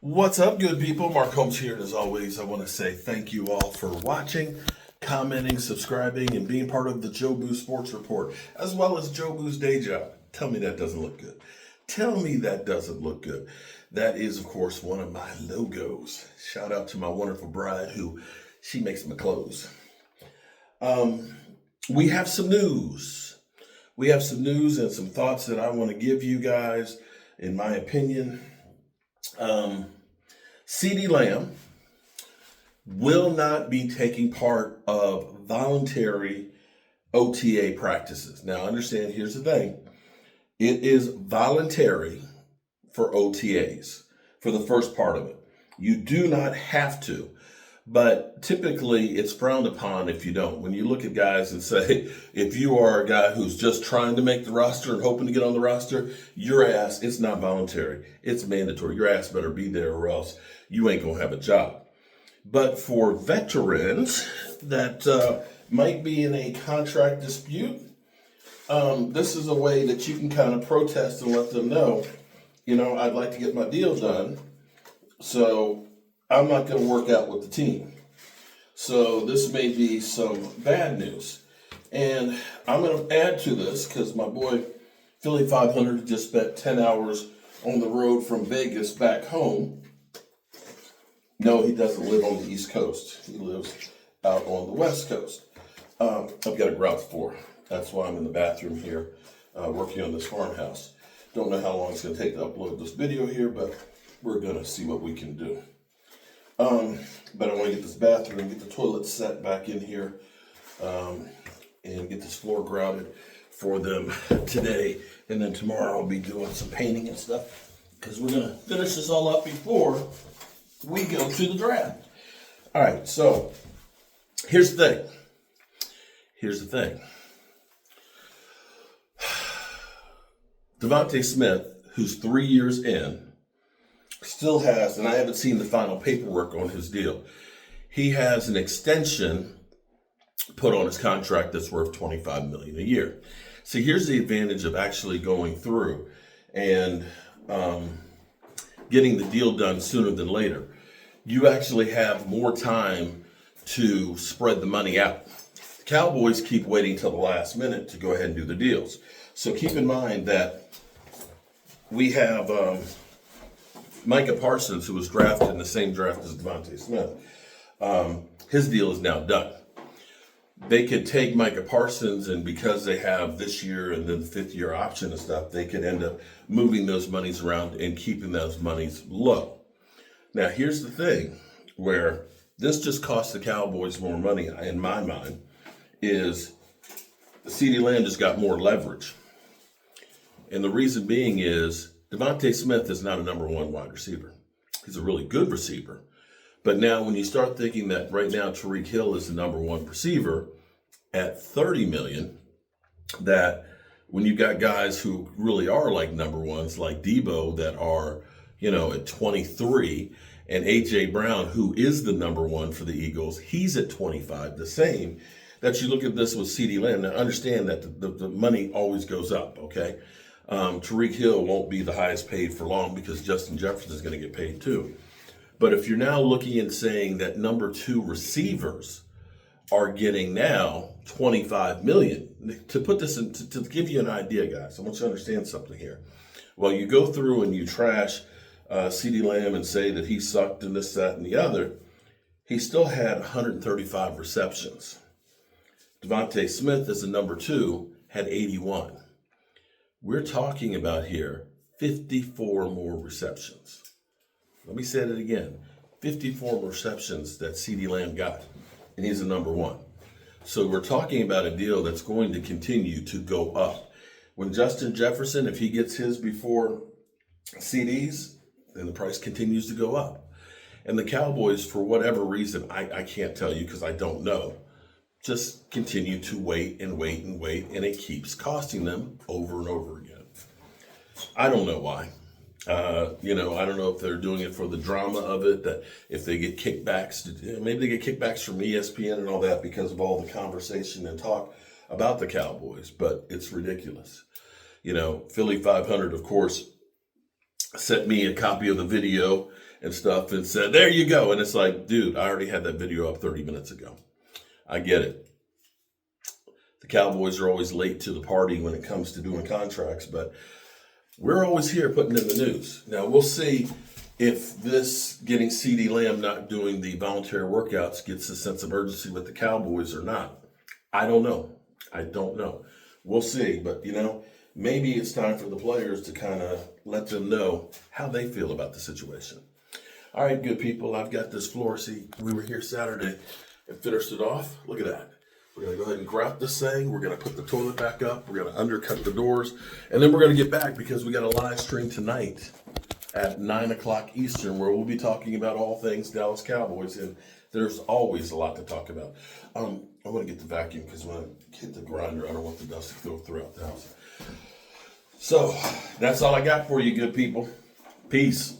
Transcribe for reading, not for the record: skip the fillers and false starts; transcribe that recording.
What's up, good people? Mark Holmes here, and as always, I want to say thank you all for watching, commenting, subscribing, and being part of the Joe Boo Sports Report, as well as Joe Boo's day job. Tell me that doesn't look good. Tell me that doesn't look good. That is, of course, one of my logos. Shout out to my wonderful bride who, she makes my clothes. We have some news. We have some news and some thoughts that I want to give you guys, in my opinion. Ceedee Lamb will not be taking part of voluntary OTA practices. Now, understand, here's the thing. It is voluntary for OTAs for the first part of it. You do not have to, but typically it's frowned upon if you don't. When you look at guys and say, if you are a guy who's just trying to make the roster and hoping to get on the roster, your ass, it's not voluntary. It's mandatory. Your ass better be there or else you ain't going to have a job. But for veterans that might be in a contract dispute, this is a way that you can kind of protest and let them know, you know, I'd like to get my deal done, so I'm not going to work out with the team. So this may be some bad news. And I'm going to add to this because my boy Philly 500 just spent 10 hours on the road from Vegas back home. No, he doesn't live on the East Coast. He lives out on the West Coast. I've got a grout floor. That's why I'm in the bathroom here working on this farmhouse. Don't know how long it's going to take to upload this video here, but we're going to see what we can do. But I want to get this bathroom, get the toilet set back in here, and get this floor grouted for them today. And then tomorrow I'll be doing some painting and stuff because we're going to finish this all up before we go to the draft. All right, so here's the thing. Here's the thing. Devontae Smith, who's 3 years in, still has, and I haven't seen the final paperwork on his deal, he has an extension put on his contract that's worth $25 million a year. So here's the advantage of actually going through and getting the deal done sooner than later. You actually have more time to spread the money out. The Cowboys keep waiting till the last minute to go ahead and do the deals. So keep in mind that we have Micah Parsons, who was drafted in the same draft as Devontae Smith. His deal is now done. They could take Micah Parsons, and because they have this year and then the fifth-year option and stuff, they could end up moving those monies around and keeping those monies low. Now, here's the thing where this just costs the Cowboys more money, in my mind, is Ceedee Lamb just got more leverage. And the reason being is Devontae Smith is not a number one wide receiver. He's a really good receiver. But now when you start thinking that right now Tyreek Hill is the number one receiver at $30 million, that when you got guys who really are like number ones, like Debo, that are, you know, at 23, and A.J. Brown, who is the number one for the Eagles, he's at 25, the same, that you look at this with Ceedee Lamb. Now, understand that the money always goes up, okay? Tyreek Hill won't be the highest paid for long because Justin Jefferson is going to get paid too. But if you're now looking and saying that number two receivers are getting now $25 million, to put this in, to give you an idea, guys, I want you to understand something here. Well, you go through and you trash Ceedee Lamb and say that he sucked in this, that, and the other, he still had 135 receptions. Devontae Smith, as the number two, had 81. We're talking about here 54 more receptions. Let me say it again. 54 receptions that Ceedee Lamb got, and he's the number one. So we're talking about a deal that's going to continue to go up. When Justin Jefferson, if he gets his before Ceedee's, then the price continues to go up. And the Cowboys, for whatever reason, I can't tell you because I don't know, just continue to wait and wait and wait, and it keeps costing them over and over again. I don't know why. I don't know if they're doing it for the drama of it, that if they get kickbacks, maybe they get kickbacks from ESPN and all that because of all the conversation and talk about the Cowboys, but it's ridiculous. You know, Philly 500, of course, sent me a copy of the video and stuff and said, there you go. And it's like, dude, I already had that video up 30 minutes ago. I get it. The Cowboys are always late to the party when it comes to doing contracts, but we're always here putting in the news. Now, we'll see if this getting Ceedee Lamb not doing the voluntary workouts gets a sense of urgency with the Cowboys or not. I don't know. We'll see. But, maybe it's time for the players to kind of let them know how they feel about the situation. All right, good people. I've got this floor. See, we were here Saturday and finished it off. Look at that. We're going to go ahead and grout this thing. We're going to put the toilet back up. We're going to undercut the doors. And then we're going to get back because we got a live stream tonight at 9 o'clock Eastern where we'll be talking about all things Dallas Cowboys. And there's always a lot to talk about. I want to get the vacuum because when I hit the grinder, I don't want the dust to go throughout the house. So that's all I got for you, good people. Peace.